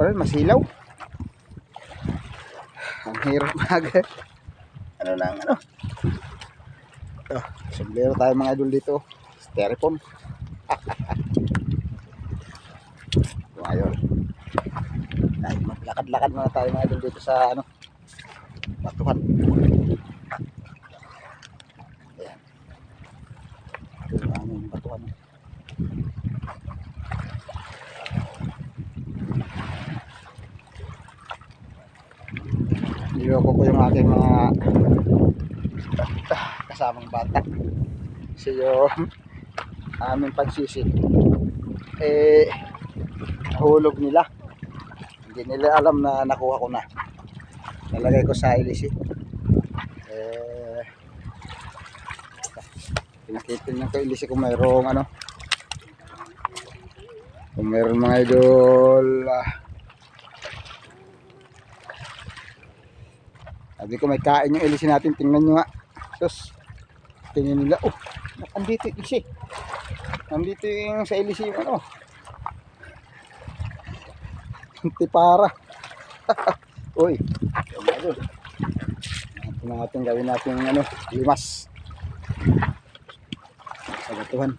Parang masilaw. Ang hirap mag ano lang ano. Sombrero tayo mga idol dito. Styrofoam. Ngayon. Ay, maglakad-lakad muna tayo mga idol dito sa ano. Batuhan. Ayan. Ito yung aming batuhan. Niloko ko yung aking mga kasamang bata. So yung aming pagsisig nahulog nila, hindi nila alam na nakuha ko na, nalagay ko sa ilisi. Pinakitin niya ko ilisi kung mayroong ano, kung mayroong mga idol. Sabi ko may kain yung ilisi natin, tingnan nyo nga. Sus, tingnan nila, oh, andito yung ilisi, nandito yung sa ilisi yung ano, tipara. Uy, natin gawin natin ano, limas sa batuhan.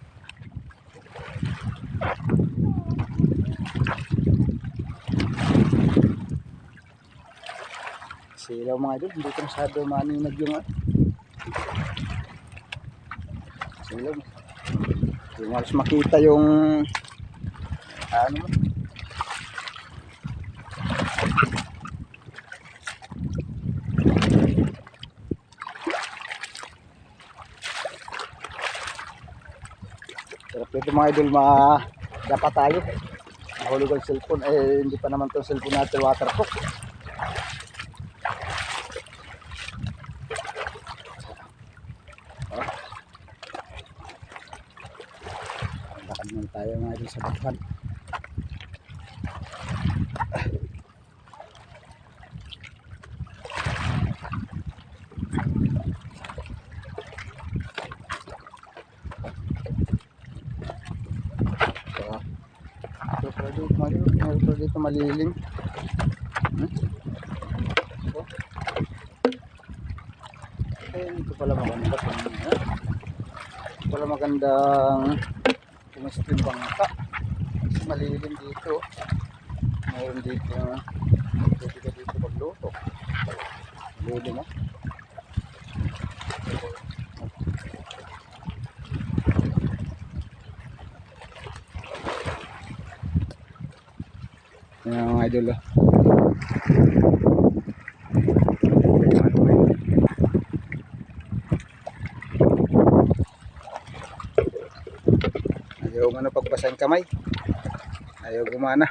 Silaw mga idol, hindi ko masyado maninag yung silaw. Hindi mo halos makita yung ano. Sarap ito mga idol, dapat tayo nahulog ang cellphone. Hindi pa naman itong cellphone natin waterproof. Lakad naman tayo mga idol sa batuhan. Ito dito malilim. Ito pala maganda. Ito pala magandang pumistin bangka. Kasi malilim dito. Mayroon dito. Pwede ka dito magluto. Malilim ha. Yan mga idol. Ayaw pagbasahin kamay. Ayaw gumana.